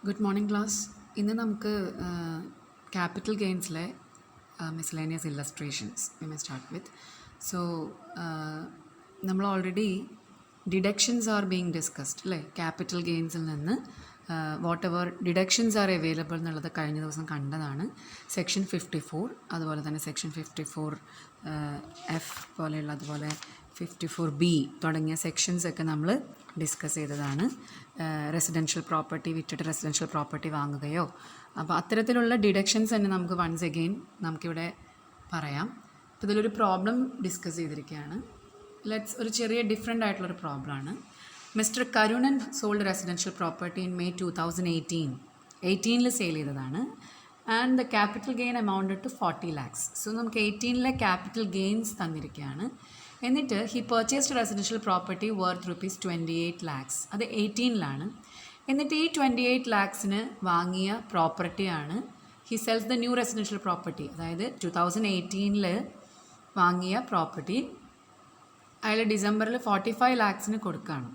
Good morning class. ഇന്ന് നമുക്ക് capital ഗെയിൻസിലെ miscellaneous illustrations we may start with. So നമ്മൾ already deductions are being discussed അല്ലേ? Capital ഗെയിൻസിൽ നിന്ന് whatever deductions are available എന്നുള്ളത് കഴിഞ്ഞ ദിവസം കണ്ടതാണ്. സെക്ഷൻ 54, അതുപോലെ തന്നെ സെക്ഷൻ 54F പോലെയുള്ള, അതുപോലെ 54B തുടങ്ങിയ സെക്ഷൻസൊക്കെ നമ്മൾ ഡിസ്കസ് ചെയ്തതാണ്. റെസിഡൻഷ്യൽ പ്രോപ്പർട്ടി വിറ്റിട്ട് റെസിഡൻഷ്യൽ പ്രോപ്പർട്ടി വാങ്ങുകയോ, അപ്പോൾ അത്തരത്തിലുള്ള ഡിഡക്ഷൻസ് തന്നെ നമുക്ക് വൺസ് അഗെയിൻ നമുക്കിവിടെ പറയാം. അപ്പോൾ ഇതിലൊരു പ്രോബ്ലം ഡിസ്കസ് ചെയ്തിരിക്കുകയാണ്. ഒരു ചെറിയ ഡിഫറെൻ്റ് ആയിട്ടുള്ളൊരു പ്രോബ്ലമാണ്. Mister Karunan sold residential property in May 2018 sale ചെയ്തതാണ്. And the capital gain amounted to 40 lakhs. So നമുക്ക് 18 ക്യാപിറ്റൽ ഗെയിൻസ് തന്നിരിക്കുകയാണ്. എന്നിട്ട് he purchased residential property worth ₹28 lakhs. അത് 18 എന്നിട്ട് ഈ 28 lakhsന് വാങ്ങിയ പ്രോപ്പർട്ടിയാണ് he cells the new residential property. അതായത് 2018 വാങ്ങിയ പ്രോപ്പർട്ടി അയാൾ ഡിസംബറിൽ 45 lakhsന് കൊടുക്കുകയാണ്.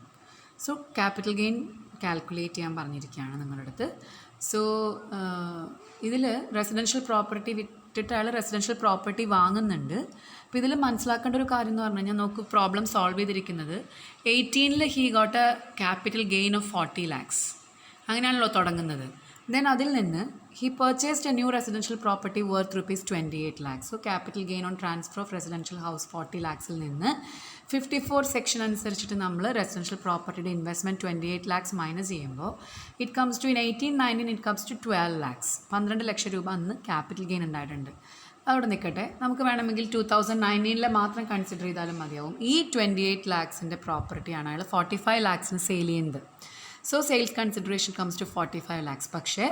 സോ ക്യാപിറ്റൽ ഗെയിൻ കാൽക്കുലേറ്റ് ചെയ്യാൻ പറഞ്ഞിരിക്കുകയാണ് നിങ്ങളുടെ അടുത്ത്. സോ ഇതിൽ റെസിഡൻഷ്യൽ പ്രോപ്പർട്ടി വിറ്റിട്ട് അയാൾ റെസിഡൻഷ്യൽ പ്രോപ്പർട്ടി വാങ്ങുന്നുണ്ട്. അപ്പോൾ ഇതിൽ മനസ്സിലാക്കേണ്ട ഒരു കാര്യം എന്ന് പറഞ്ഞു കഴിഞ്ഞാൽ, നോക്ക് പ്രോബ്ലം സോൾവ് ചെയ്തിരിക്കുന്നത് 18 he got a capital gain of 40 lakhs. അങ്ങനെയാണല്ലോ തുടങ്ങുന്നത്. ദെൻ അതിൽ നിന്ന് he purchased a new residential property worth ₹28 lakhs. So capital gain on transfer of residential house 40 lakhsൽ നിന്ന് 54 സെക്ഷൻ അനുസരിച്ചിട്ട് നമ്മൾ റെസിഡൻഷ്യൽ പ്രോപ്പർട്ടിയുടെ ഇൻവെസ്റ്റ്മെൻറ്റ് 28 lakhs മൈനസ് ചെയ്യുമ്പോൾ it comes to in 18-19 it comes to 12 lakhs. 12 ലക്ഷം രൂപ അന്ന് ക്യാപിറ്റൽ ഗെയിൻ ഉണ്ടായിട്ടുണ്ട്. അവിടെ നിൽക്കട്ടെ, നമുക്ക് വേണമെങ്കിൽ 2019 മാത്രം കൺസിഡർ ചെയ്താലും മതിയാവും. ഈ 28 lakhsൻ്റെ പ്രോപ്പർട്ടിയാണ് അയാൾ 45 lakhsന് സെയിൽ ചെയ്യുന്നത്. So sales consideration comes to 45 lakhs. പക്ഷേ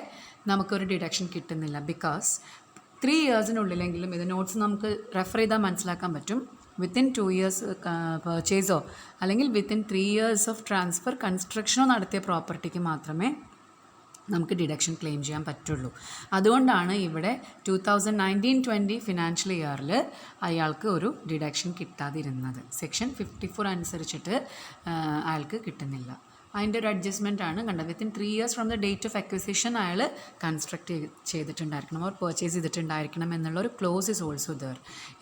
നമുക്കൊരു ഡിഡക്ഷൻ കിട്ടുന്നില്ല. ബിക്കോസ് 3 yearsനുള്ളിലെങ്കിലും ഇത് നോട്ട്സ് നമുക്ക് റെഫർ ചെയ്താൽ മനസ്സിലാക്കാൻ പറ്റും. വിത്തിൻ 2 years പർച്ചേസോ അല്ലെങ്കിൽ വിത്തിൻ 3 years ഓഫ് ട്രാൻസ്ഫർ കൺസ്ട്രക്ഷനോ നടത്തിയ പ്രോപ്പർട്ടിക്ക് മാത്രമേ നമുക്ക് ഡിഡക്ഷൻ ക്ലെയിം ചെയ്യാൻ പറ്റുള്ളൂ. അതുകൊണ്ടാണ് ഇവിടെ 2019-20 ഫിനാൻഷ്യൽ ഇയറിൽ അയാൾക്ക് ഒരു ഡിഡക്ഷൻ കിട്ടാതിരുന്നത്. സെക്ഷൻ 54 അനുസരിച്ചിട്ട് അയാൾക്ക് കിട്ടുന്നില്ല. അതിൻ്റെ ഒരു അഡ്ജസ്റ്റ്മെൻ്റ് ആണ് കണ്ടത്. Within 3 years from the date of acquisition അയാൾ കൺസ്ട്രക്ട് ചെയ്തിട്ടുണ്ടായിരിക്കണം, ഓർ പർച്ചേസ് ചെയ്തിട്ടുണ്ടായിരിക്കണം എന്നുള്ള ഒരു ക്ലോസ് ഇസ് ഓൾസോ ദർ.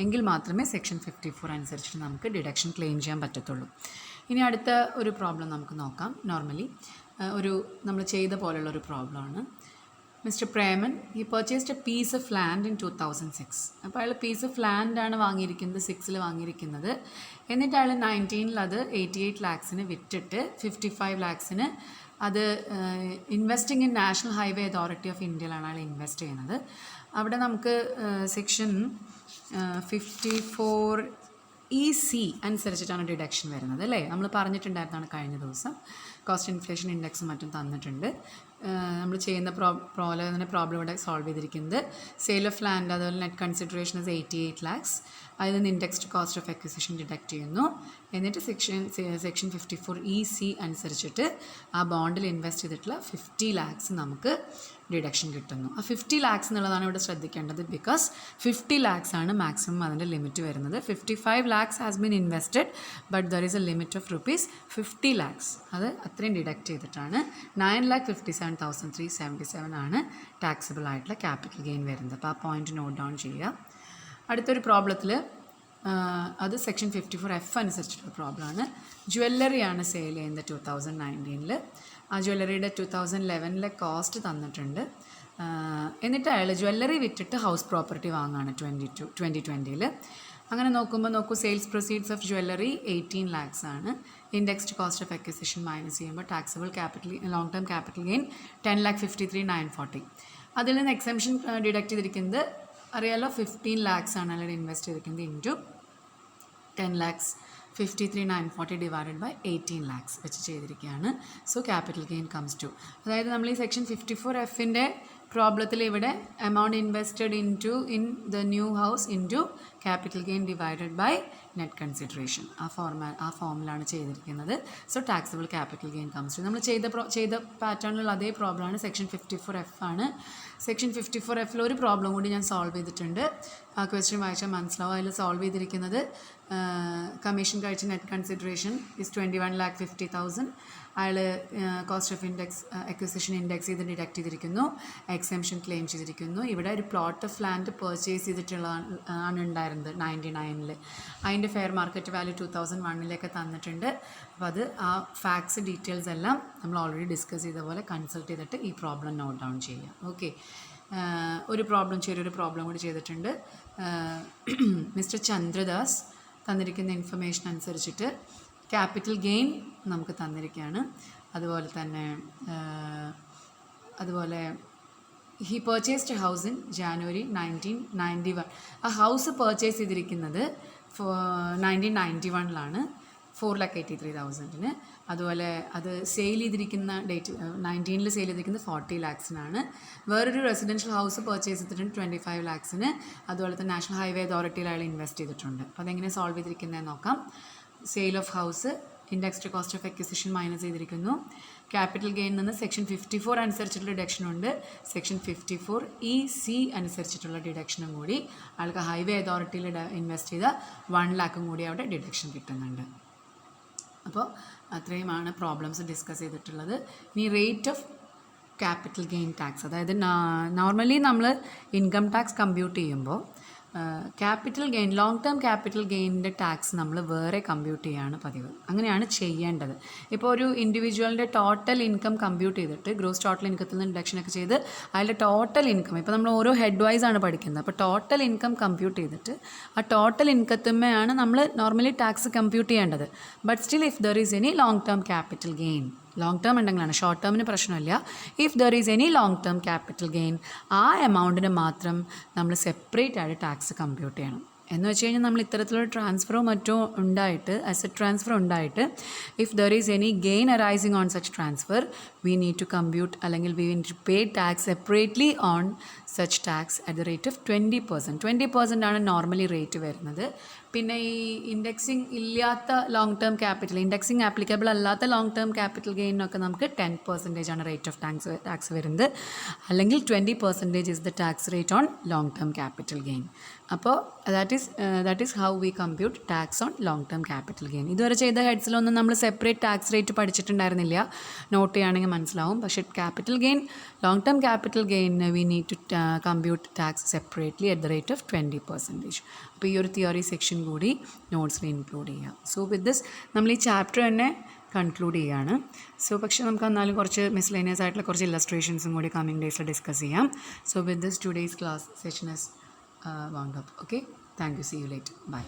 എങ്കിൽ മാത്രമേ സെക്ഷൻ 54 അനുസരിച്ചിട്ട് നമുക്ക് ഡിഡക്ഷൻ ക്ലെയിം ചെയ്യാൻ പറ്റത്തുള്ളൂ. ഇനി അടുത്ത ഒരു പ്രോബ്ലം നമുക്ക് നോക്കാം. നോർമലി നമ്മൾ ചെയ്ത പോലുള്ളൊരു പ്രോബ്ലമാണ്. മിസ്റ്റർ പ്രേമൻ ഈ purchased a piece of land in 2006. അപ്പോൾ അയാൾ പീസ് ഓഫ് ലാൻഡാണ് വാങ്ങിയിരിക്കുന്നത്, 6 വാങ്ങിയിരിക്കുന്നത്. എന്നിട്ട് അയാൾ 19 അത് 88 lakhsന് വിറ്റിട്ട് 55 lakhsന് അത് investing in national highway authority of ഇന്ത്യയിലാണ് അയാൾ ഇൻവെസ്റ്റ് ചെയ്യുന്നത്. അവിടെ നമുക്ക് സെക്ഷൻ 54EC അനുസരിച്ചിട്ടാണ് ഡിഡക്ഷൻ വരുന്നത് അല്ലേ? നമ്മൾ പറഞ്ഞിട്ടുണ്ടായിരുന്നതാണ് കഴിഞ്ഞ ദിവസം. കോസ്റ്റ് ഇൻഫ്ലേഷൻ ഇൻഡെക്സും മറ്റും തന്നിട്ടുണ്ട്. നമ്മൾ ചെയ്യുന്ന പോലെ തന്നെ പ്രോബ്ലം ഇവിടെ സോൾവ് ചെയ്തിരിക്കുന്നത് സെയിൽ ഓഫ് ലാൻഡ്, അതുപോലെ നെറ്റ് കൺസിഡറേഷൻ ഇസ് 88 lakhs. അതിൽ നിന്ന് indexed cost of acquisition deduct ചെയ്യുന്നു. എന്നിട്ട് സെക്ഷൻ 54EC അനുസരിച്ചിട്ട് ആ ബോണ്ടിൽ ഇൻവെസ്റ്റ് ചെയ്തിട്ടുള്ള 50 lakhs നമുക്ക് ഡിഡക്ഷൻ കിട്ടുന്നു. ആ 50 lakhs എന്നുള്ളതാണ് ഇവിടെ ശ്രദ്ധിക്കേണ്ടത്. ബിക്കോസ് 50 lakhs ആണ് മാക്സിമം അതിൻ്റെ ലിമിറ്റ് വരുന്നത്. 55 lakhs has been invested but there is A limit of ₹50 lakhs. അത് അത്രയും ഡിഡക്റ്റ് ചെയ്തിട്ടാണ് 9,57,377 ആണ് ടാക്സബിൾ ആയിട്ടുള്ള ക്യാപിറ്റൽ ഗെയിൻ വരുന്നത്. അപ്പോൾ ആ പോയിന്റ് നോട്ട് ഡൗൺ ചെയ്യുക. അടുത്തൊരു പ്രോബ്ലത്തിൽ അത് സെക്ഷൻ 54F അനുസരിച്ചിട്ടുള്ള പ്രോബ്ലമാണ്. ജ്വല്ലറിയാണ് സെയിൽ ചെയ്യുന്നത് 2019. ആ ജ്വല്ലറിയുടെ 2011 കോസ്റ്റ് തന്നിട്ടുണ്ട്. എന്നിട്ട് അയാൾ ജ്വല്ലറി വിറ്റിട്ട് ഹൗസ് പ്രോപ്പർട്ടി വാങ്ങുകയാണ് 2020. അങ്ങനെ നോക്കൂ, sales proceeds of jewellery 18 lakhs ആണ്. Indexed cost of acquisition minus ചെയ്യുമ്പോൾ taxable long term capital gain 10,53,940. അതിൽ നിന്ന് എക്സംഷൻ ഡിഡക്റ്റ് ചെയ്തിരിക്കുന്നത് അറിയാലോ 15 lakhs ആണ് അയാൾ ഇൻവെസ്റ്റ് ചെയ്തിരിക്കുന്നത് ഇൻറ്റു 10,53,940 ഡിവൈഡഡ് ബൈ 18 lakhs വെച്ച് ചെയ്തിരിക്കുകയാണ്. So capital gain comes to, അതായത് നമ്മൾ ഈ സെക്ഷൻ 54Fൻ്റെ പ്രോബ്ലത്തിൽ ഇവിടെ amount invested in the new house into capital gain divided by net consideration ആ ഫോമിലാണ് ചെയ്തിരിക്കുന്നത്. So taxable capital gain comes to. നമ്മൾ ചെയ്ത പാറ്റേണിലുള്ള അതേ പ്രോബ്ലമാണ് സെക്ഷൻ 54F ആണ്. സെക്ഷൻ 54Fൽ ഒരു പ്രോബ്ലം കൂടി ഞാൻ സോൾവ് ചെയ്തിട്ടുണ്ട്. ആ ക്വസ്റ്റ്യൻ വായിച്ചാൽ മനസ്സിലാവും. അതിൽ സോൾവ് ചെയ്തിരിക്കുന്നത് കമ്മീഷൻ കഴിച്ച നെറ്റ് കൺസിഡറേഷൻ ഇസ് 21,50,000. അയാൾ cost of index acquisition index ചെയ്ത് ഡിഡക്റ്റ് ചെയ്തിരിക്കുന്നു, എക്സംഷൻ ക്ലെയിം ചെയ്തിരിക്കുന്നു. ഇവിടെ ഒരു പ്ലോട്ട് ഓഫ് ലാൻഡ് പർച്ചേസ് ചെയ്തിട്ടുള്ള ആണ് ഉണ്ടായിരുന്നത് 99-ൽ. അതിൻ്റെ ഫെയർ മാർക്കറ്റ് വാല്യൂ 2001-ലേക്ക് തന്നിട്ടുണ്ട്. അപ്പോൾ അത് ആ ഫാക്ട്സ് ഡീറ്റെയിൽസ് എല്ലാം നമ്മൾ ഓൾറെഡി ഡിസ്കസ് ചെയ്ത പോലെ കൺസൾട്ട് ചെയ്തിട്ട് ഈ പ്രോബ്ലം നോട്ട് ഡൗൺ ചെയ്യുക. ഓക്കെ, ചെറിയൊരു പ്രോബ്ലം കൂടി ചെയ്തിട്ടുണ്ട്. മിസ്റ്റർ ചന്ദ്രദാസ് തന്നിരിക്കുന്ന ഇൻഫർമേഷൻ അനുസരിച്ചിട്ട് ക്യാപിറ്റൽ ഗെയിൻ നമുക്ക് തന്നിരിക്കുകയാണ്. അതുപോലെ he purchased A house in January 1991. ആ ഹൗസ് പർച്ചേസ് ചെയ്തിരിക്കുന്നത് 1991-ലാണ് 4,83,000-ന്. അതുപോലെ അത് സെയിൽ ചെയ്തിരിക്കുന്ന ഡേറ്റ് 19-ൽ സെയിൽ ചെയ്തിരിക്കുന്നത് 40 lakhs-നാണ്. വേറൊരു റെസിഡൻഷ്യൽ ഹൗസ് പർച്ചേസ് ചെയ്തിട്ടുണ്ട് 25 lakhs-ന്. അതുപോലെ തന്നെ നാഷണൽ ഹൈവേ അതോറിറ്റിയിൽ അയാൾ ഇൻവെസ്റ്റ് ചെയ്തിട്ടുണ്ട്. അപ്പോൾ അതെങ്ങനെ സോൾവ് ചെയ്തിരിക്കുന്നതെന്ന് നോക്കാം. Sale of house indexed cost of acquisition minus ചെയ്തിരിക്കുന്നു. ക്യാപിറ്റൽ ഗെയിൻ നിന്ന് സെക്ഷൻ 54 അനുസരിച്ചിട്ടുള്ള ഡിഡക്ഷനുണ്ട്. സെക്ഷൻ 54(e)(c) അനുസരിച്ചിട്ടുള്ള ഡിഡക്ഷനും കൂടി ആൾക്ക് ഹൈവേ അതോറിറ്റിയിൽ ഇൻവെസ്റ്റ് ചെയ്ത 1 lakh കൂടി അവിടെ ഡിഡക്ഷൻ കിട്ടുന്നുണ്ട്. അപ്പോൾ അത്രയുമാണ് പ്രോബ്ലംസ് ഡിസ്കസ് ചെയ്തിട്ടുള്ളത്. ഇനി rate of capital gain tax, അതായത് നോർമലി നമ്മൾ ഇൻകം ടാക്സ് കമ്പ്യൂട്ട് ചെയ്യുമ്പോൾ capital gain, long term capital ഗെയിനിൻ്റെ ടാക്സ് നമ്മൾ വേറെ കമ്പ്യൂട്ട് ചെയ്യുകയാണ് പതിവ്. അങ്ങനെയാണ് ചെയ്യേണ്ടത്. ഇപ്പോൾ ഒരു ഇൻഡിവിജ്വലിൻ്റെ ടോട്ടൽ ഇൻകം കമ്പ്യൂട്ട് ചെയ്തിട്ട് ഗ്രോസ് ടോട്ടൽ ഇൻകത്തിൽ നിന്ന് ഡിഡക്ഷനൊക്കെ ചെയ്ത് അതിൻ്റെ ടോട്ടൽ ഇൻകം, ഇപ്പോൾ നമ്മൾ ഓരോ ഹെഡ് വൈസ് ആണ് പഠിക്കുന്നത്. അപ്പോൾ ടോട്ടൽ ഇൻകം കമ്പ്യൂട്ട് ചെയ്തിട്ട് ആ ടോട്ടൽ ഇൻകത്തുമ്മയാണ് നമ്മൾ നോർമലി ടാക്സ് കമ്പ്യൂട്ട് ചെയ്യേണ്ടത്. But still if there is any long term capital gain, long term ഉണ്ടെങ്കിലാണ്, ഷോർട്ട് ടേമിന് പ്രശ്നമില്ല. If there is any long term capital gain, ആ എമൗണ്ടിന് മാത്രം നമ്മൾ സെപ്പറേറ്റ് ആയിട്ട് ടാക്സ് കമ്പ്യൂട്ട് ചെയ്യണം. എന്ന് വെച്ച് കഴിഞ്ഞാൽ നമ്മൾ ഇത്തരത്തിലുള്ള ട്രാൻസ്ഫറോ മറ്റോ ഉണ്ടായിട്ട്, അസറ്റ് ട്രാൻസ്ഫർ ഉണ്ടായിട്ട്, if there is any gain arising on such transfer, we need to compute അല്ലെങ്കിൽ we need to pay tax separately on such tax at the rate of 20%. 20% ആണ് നോർമലി റേറ്റ് വരുന്നത്. പിന്നെ ഈ ഇൻഡെക്സിങ് ഇല്ലാത്ത long term capital, indexing applicable അല്ലാത്ത long term capital ഗെയിനൊക്കെ നമുക്ക് 10% ആണ് റേറ്റ് ഓഫ് ടാക്സ് വരുന്നത്. അല്ലെങ്കിൽ 20% is the tax rate on long term capital gain. അപ്പോൾ that is how we compute tax on long term capital gain. ഇതുവരെ ചെയ്ത ഹെഡ്സിലൊന്നും നമ്മൾ സെപ്പറേറ്റ് ടാക്സ് റേറ്റ് പഠിച്ചിട്ടുണ്ടായിരുന്നില്ല. നോട്ട് ചെയ്യുകയാണെങ്കിൽ മനസ്സിലാവും. പക്ഷേ capital gain, long term capital ഗെയിനിന് we need to compute tax separately at the rate of 20%. അപ്പോൾ ഈ ഒരു തിയറി സെക്ഷൻ കൂടി നോട്ട്സിൽ ഇൻക്ലൂഡ് ചെയ്യാം. സോ വിത്ത് ദിസ് നമ്മൾ ഈ ചാപ്റ്റർ തന്നെ കൺക്ലൂഡ് ചെയ്യുകയാണ്. സോ പക്ഷേ നമുക്ക് എന്നാലും കുറച്ച് മിസ്ലേനിയസ് ആയിട്ടുള്ള കുറച്ച് ഇല്ലസ്ട്രേഷൻസും കൂടി കമ്മിങ് ഡേയ്സിൽ ഡിസ്കസ് ചെയ്യാം. So with this today's class session is wound up. Okay, thank you, see you later, bye.